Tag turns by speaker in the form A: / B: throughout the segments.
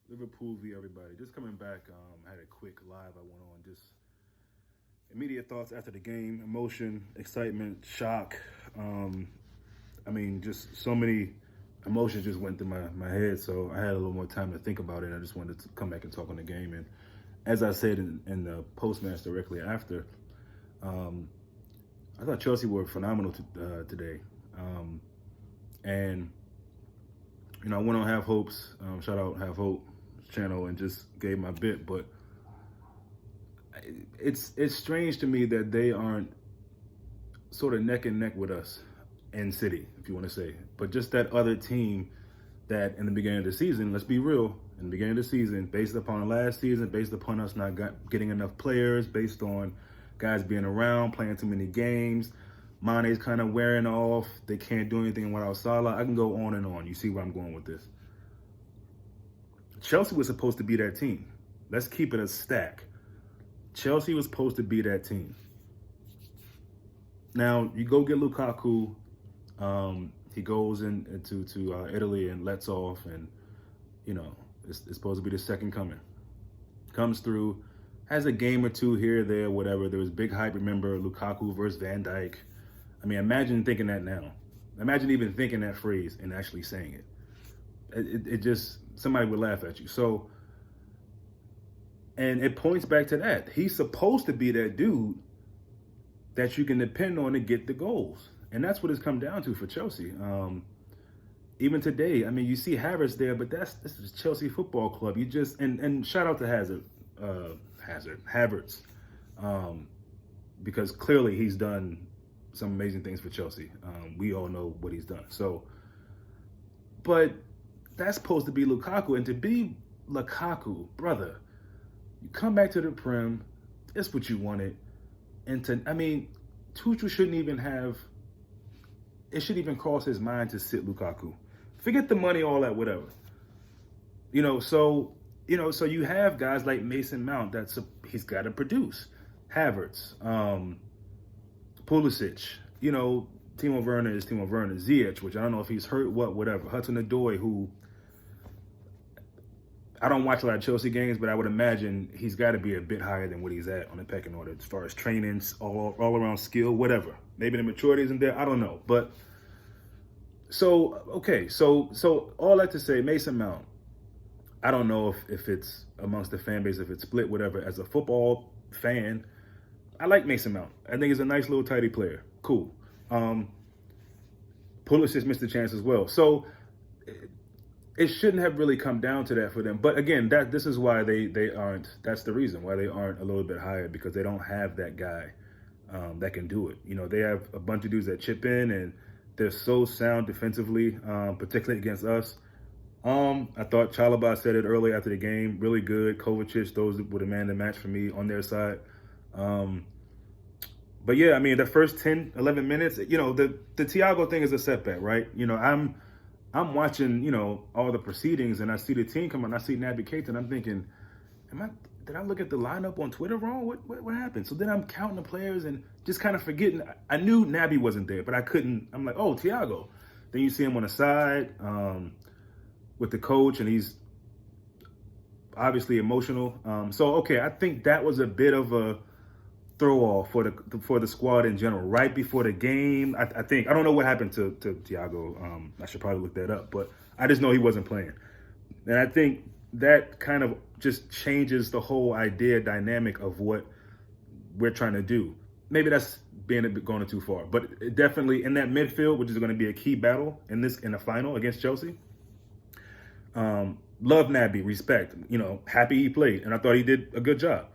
A: Liverpool v everybody. Just coming back, had a quick live I went on. Just immediate thoughts after the game, emotion, excitement, shock. Just so many emotions just went through my head. So I had a little more time to think about it. I just wanted to come back and talk on the game. And as I said in the post match directly after, I thought Chelsea were phenomenal today. And I went on Have Hopes, shout out Have Hope channel, and just gave my bit. But it's strange to me that they aren't sort of neck and neck with us in City, if you want to say. But just that other team that in the beginning of the season, let's be real, in the beginning of the season, based upon last season, based upon us not getting enough players, based on guys being around, playing too many games, Mane's kind of wearing off, they can't do anything without Salah. I can go on and on. You see where I'm going with this. Chelsea was supposed to be that team. Let's keep it a stack. Chelsea was supposed to be that team. Now, you go get Lukaku. He goes into Italy and lets off, and, it's supposed to be the second coming. Comes through, has a game or two here, there, whatever. There was big hype, remember, Lukaku versus Van Dijk. I mean, imagine thinking that now. Imagine even thinking that phrase and actually saying it. It just, somebody would laugh at you. So, and it points back to that. He's supposed to be that dude that you can depend on to get the goals. And that's what it's come down to for Chelsea. Even today, I mean, you see Havertz there, but this is Chelsea Football Club. You just, and shout out to Havertz, because clearly he's done some amazing things for Chelsea. We all know what he's done. So, but that's supposed to be Lukaku. And to be Lukaku, brother, you come back to the Prem, it's what you wanted. And Tuchel shouldn't even have, it shouldn't even cross his mind to sit Lukaku. Forget the money, all that, whatever. So you have guys like Mason Mount he's got to produce. Havertz, Pulisic, Timo Werner is Timo Werner. Ziyech, which I don't know if he's hurt, whatever. Hudson-Odoi, who I don't watch a lot of Chelsea games, but I would imagine he's got to be a bit higher than what he's at on the pecking order as far as training, all around skill, whatever. Maybe the maturity isn't there. I don't know. But so all that to say, Mason Mount, I don't know if it's amongst the fan base, if it's split, whatever. As a football fan, I like Mason Mount. I think he's a nice little tidy player. Cool. Pulisic missed a chance as well. So it shouldn't have really come down to that for them. But again, this is why they aren't. That's the reason why they aren't a little bit higher, because they don't have that guy that can do it. They have a bunch of dudes that chip in, and they're so sound defensively, particularly against us. I thought Chalobah said it early after the game, really good. Kovacic, those would have man the match for me on their side. But yeah, I mean, the first 10, 11 minutes, the Thiago thing is a setback, right? I'm watching, all the proceedings, and I see the team come on. I see Naby Keita, and I'm thinking, did I look at the lineup on Twitter wrong? What happened? So then I'm counting the players and just kind of forgetting. I knew Naby wasn't there, but I couldn't. I'm like, oh, Thiago. Then you see him on the side with the coach, and he's obviously emotional. Okay, I think that was a bit of a throw off for the squad in general. Right before the game, I think, I don't know what happened to Thiago. I should probably look that up, but I just know he wasn't playing. And I think that kind of just changes the whole dynamic of what we're trying to do. Maybe that's going too far, but it definitely in that midfield, which is going to be a key battle in the final against Chelsea. Love Naby, respect, happy he played, and I thought he did a good job.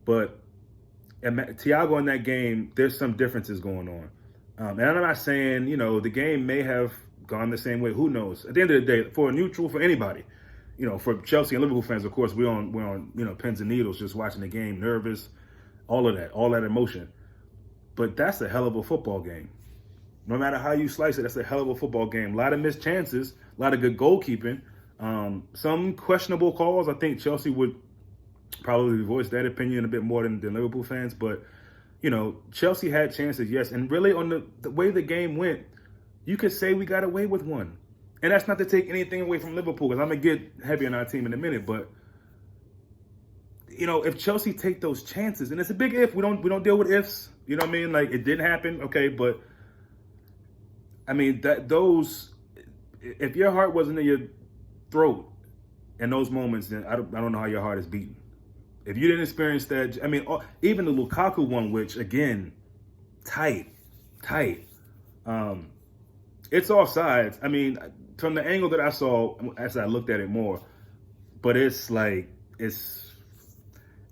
A: But Thiago in that game, there's some differences going on. And I'm not saying, the game may have gone the same way. Who knows? At the end of the day, for a neutral, for anybody, for Chelsea and Liverpool fans, of course, we're on pins and needles just watching the game, nervous, all that emotion. But that's a hell of a football game. No matter how you slice it, that's a hell of a football game. A lot of missed chances, a lot of good goalkeeping, some questionable calls. I think Chelsea would probably voice that opinion a bit more than Liverpool fans. But, Chelsea had chances, yes. And really on the way the game went, you could say we got away with one. And that's not to take anything away from Liverpool, because I'm going to get heavy on our team in a minute. But, if Chelsea take those chances, and it's a big if, we don't deal with ifs. You know what I mean? Like, it didn't happen, okay, but I mean, if your heart wasn't in your throat in those moments, then I don't know how your heart is beating. If you didn't experience that, I mean, even the Lukaku one, which again, tight. It's offsides. I mean, from the angle that I saw, as I looked at it more, but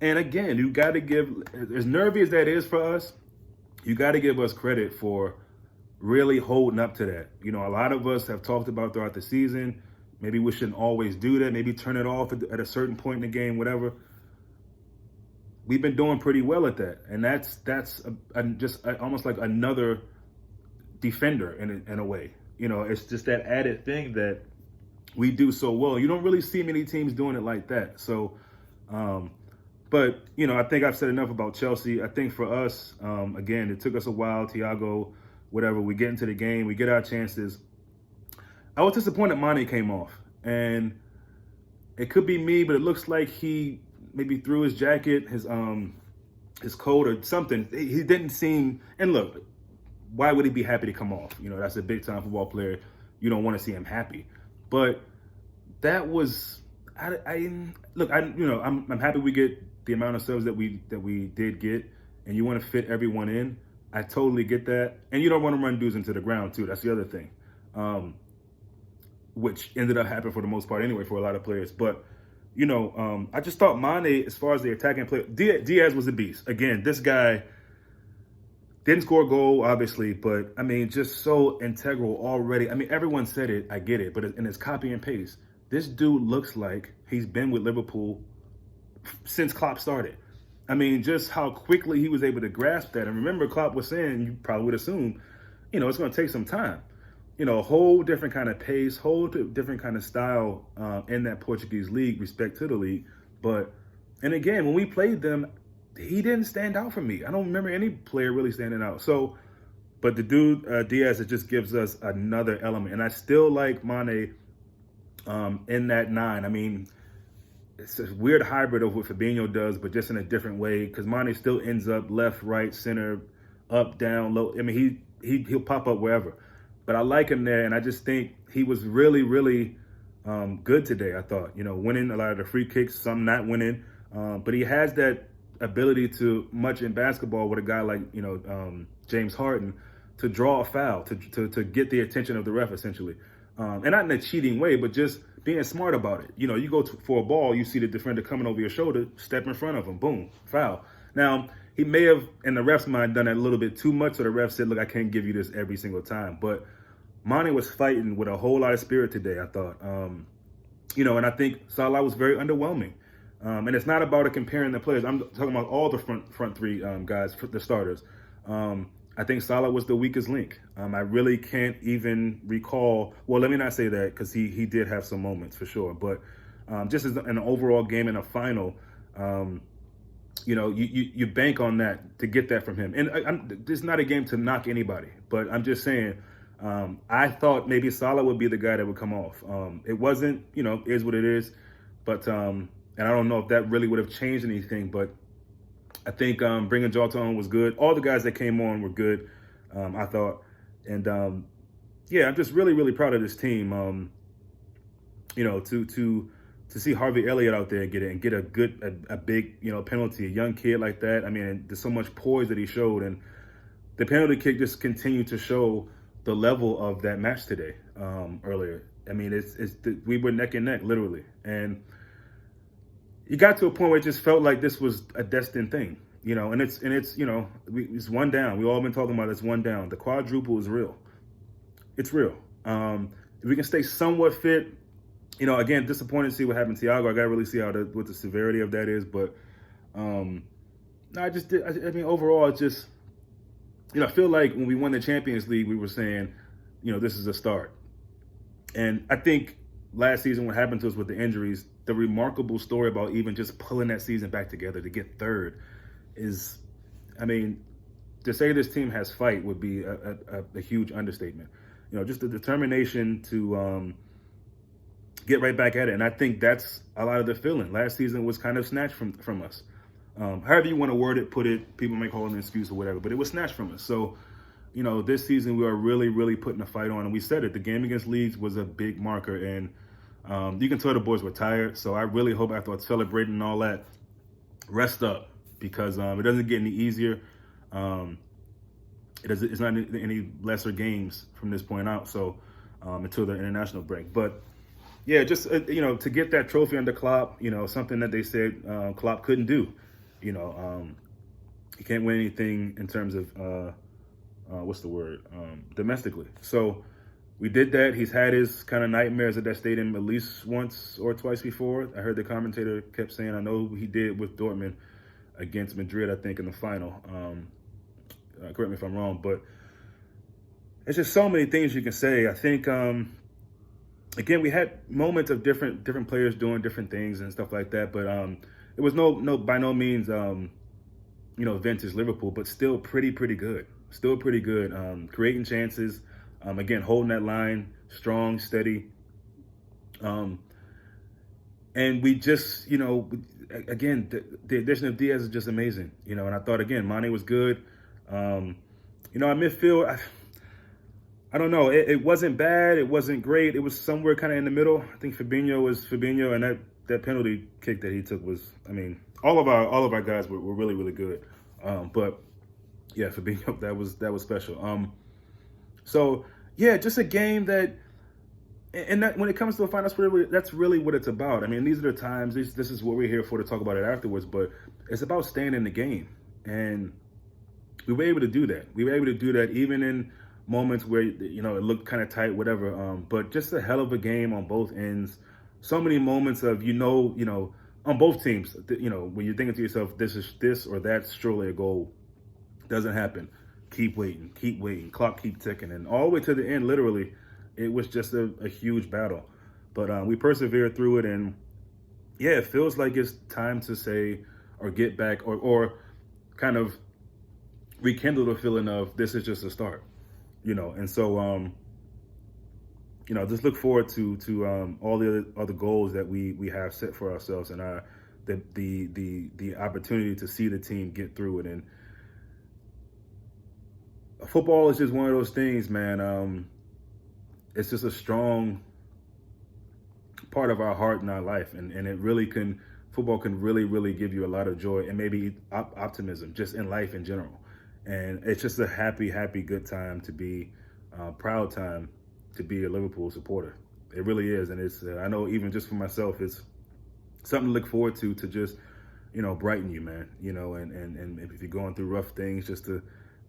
A: and again, you got to give, as nervy as that is for us, you got to give us credit for really holding up to that. A lot of us have talked about throughout the season, maybe we shouldn't always do that, maybe turn it off at a certain point in the game, whatever. We've been doing pretty well at that. And that's just almost like another defender in a way. It's just that added thing that we do so well. You don't really see many teams doing it like that. So, but, I think I've said enough about Chelsea. I think for us, again, it took us a while, Thiago, whatever, we get into the game, we get our chances. I was disappointed Mane came off. And it could be me, but it looks like he maybe threw his jacket, his coat or something. He didn't seem, and look, why would he be happy to come off? That's a big time football player. You don't want to see him happy. But that was, I'm happy we get the amount of subs that we did get, and you want to fit everyone in. I totally get that. And you don't want to run dudes into the ground too. That's the other thing. Which ended up happening for the most part anyway for a lot of players. But, I just thought Mane, as far as the attacking play, Diaz was a beast. Again, this guy didn't score a goal, obviously, but, I mean, just so integral already. I mean, everyone said it, I get it, but in his copy and paste, this dude looks like he's been with Liverpool since Klopp started. I mean, just how quickly he was able to grasp that. And remember, Klopp was saying, you probably would assume, it's going to take some time. A whole different kind of pace, whole different kind of style in that Portuguese league, respect to the league. And again, when we played them, he didn't stand out for me. I don't remember any player really standing out. So, but the dude, Diaz, it just gives us another element. And I still like Mane in that 9. I mean, it's a weird hybrid of what Fabinho does, but just in a different way, because Mane still ends up left, right, center, up, down, low. I mean, he'll pop up wherever. But I like him there, and I just think he was really, really good today, I thought. Winning a lot of the free kicks, some not winning. But he has that ability to, much in basketball with a guy like, James Harden, to draw a foul, to get the attention of the ref, essentially. And not in a cheating way, but just being smart about it. You go for a ball, you see the defender coming over your shoulder, step in front of him, boom, foul. Now, he may have, in the ref's mind, done that a little bit too much, so the ref said, look, I can't give you this every single time. But Mane was fighting with a whole lot of spirit today, I thought. And I think Salah was very underwhelming. And it's not about comparing the players. I'm talking about all the front three guys, the starters. I think Salah was the weakest link. I really can't even recall. Well, let me not say that, because he did have some moments for sure. But just as an overall game in a final, you bank on that to get that from him. And this is not a game to knock anybody, but I'm just saying, I thought maybe Salah would be the guy that would come off. It wasn't, is what it is. But, and I don't know if that really would have changed anything, but I think bringing Jota on was good. All the guys that came on were good, I thought. And, I'm just really, really proud of this team. To see Harvey Elliott out there and get a big, penalty, a young kid like that. I mean, there's so much poise that he showed. And the penalty kick just continued to show the level of that match today, earlier. I mean, we were neck and neck, literally. And it got to a point where it just felt like this was a destined thing, and it's one down. We all been talking about it's one down. The quadruple is real. It's real. If we can stay somewhat fit, again, disappointed to see what happened to Thiago. I got to really see what the severity of that is. But, overall, it's just, I feel like when we won the Champions League, we were saying, this is a start. And I think last season, what happened to us with the injuries, the remarkable story about even just pulling that season back together to get third is, to say this team has fight would be a huge understatement. Just the determination to get right back at it. And I think that's a lot of the feeling. Last season was kind of snatched from us. However you want to word it, put it, people may call it an excuse or whatever, but it was snatched from us. So, this season we are really, really putting a fight on. And we said it, the game against Leeds was a big marker. And you can tell the boys were tired. So I really hope after celebrating and all that, rest up, because it doesn't get any easier. It's not any lesser games from this point out. So until the international break. But yeah, just, to get that trophy under Klopp, something that they said Klopp couldn't do. He can't win anything in terms of, domestically. So we did that. He's had his kind of nightmares at that stadium at least once or twice before. I heard the commentator kept saying, I know he did with Dortmund against Madrid, I think, in the final. Correct me if I'm wrong, but it's just so many things you can say. I think, again, we had moments of different players doing different things and stuff like that, but it was by no means, vintage Liverpool, but still pretty good. Still pretty good. Creating chances, again, holding that line, strong, steady. And we just, again, the addition of Diaz is just amazing, and I thought, again, Mane was good. Our midfield, I don't know. It wasn't bad. It wasn't great. It was somewhere kind of in the middle. I think Fabinho was Fabinho, and that penalty kick that he took was, all of our guys were really, really good. But yeah, Fabinho, that was special. So yeah, just a game that, and that when it comes to a final, that's really what it's about. These are the times. This is what we're here for, to talk about it afterwards. But it's about staying in the game, and we were able to do that. We were able to do that even in moments where, it looked kind of tight, whatever. But just a hell of a game on both ends. So many moments of, on both teams, when you're thinking to yourself, this or that's surely a goal. Doesn't happen. Keep waiting. Clock keep ticking. And all the way to the end, literally, it was just a huge battle. But we persevered through it. And yeah, it feels like it's time to say, or get back, or kind of rekindle the feeling of this is just a start. And so, just look forward to all the other goals that we have set for ourselves, and the opportunity to see the team get through it. And football is just one of those things, man. It's just a strong part of our heart and our life, and it really football can really, really give you a lot of joy and maybe optimism just in life in general. And it's just a happy, good time to be, proud time to be a Liverpool supporter. It really is. And it's, I know even just for myself, it's something to look forward to just, brighten you, man, and if you're going through rough things, just to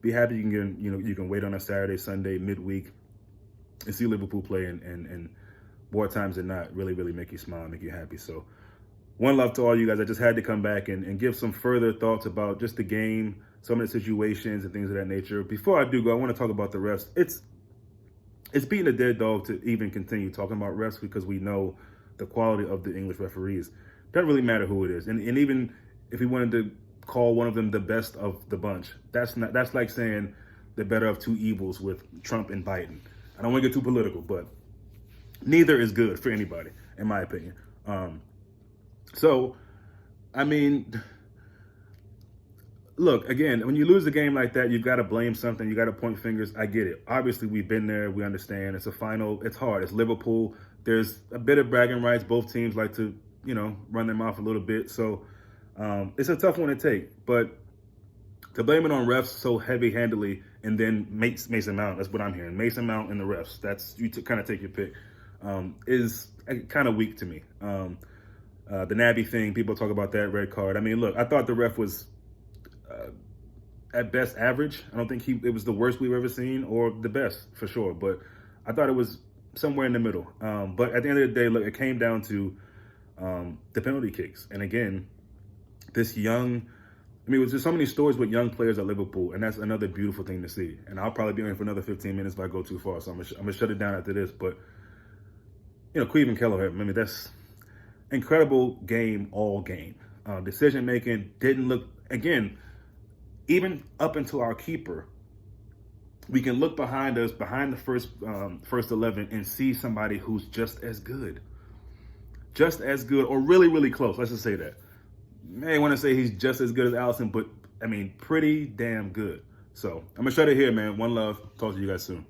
A: be happy you can wait on a Saturday, Sunday, midweek and see Liverpool play and more times than not, really, really make you smile, make you happy. So one love to all you guys. I just had to come back and give some further thoughts about just the game, some of the situations and things of that nature. Before I do go, I want to talk about the refs. It's beating a dead dog to even continue talking about refs, because we know the quality of the English referees. Doesn't really matter who it is. And even if we wanted to call one of them the best of the bunch, that's like saying the better of two evils with Trump and Biden. I don't want to get too political, but neither is good for anybody, in my opinion. Look, again, when you lose a game like that, you've got to blame something. You got to point fingers. I get it. Obviously, we've been there. We understand. It's a final. It's hard. It's Liverpool. There's a bit of bragging rights. Both teams like to, run their mouth a little bit. So it's a tough one to take. But to blame it on refs so heavy-handedly and then Mason Mount, that's what I'm hearing. Mason Mount and the refs, that's, you kind of take your pick, is kind of weak to me. The Naby thing, people talk about that red card. Look, I thought the ref was at best average. I don't think it was the worst we've ever seen, or the best for sure, but I thought it was somewhere in the middle. But at the end of the day, look, it came down to the penalty kicks. And again, there's just so many stories with young players at Liverpool, and that's another beautiful thing to see. And I'll probably be on for another 15 minutes if I go too far, so I'm gonna shut it down after this. But Queeve and Kelleher, that's incredible game all game. Decision making didn't look, again, even up until our keeper, we can look behind us, behind the first 11, and see somebody who's just as good. just as good or really, really close. Let's just say that. May want to say he's just as good as Allison, but I mean, pretty damn good. So I'm going to shut it here, man. One love. Talk to you guys soon.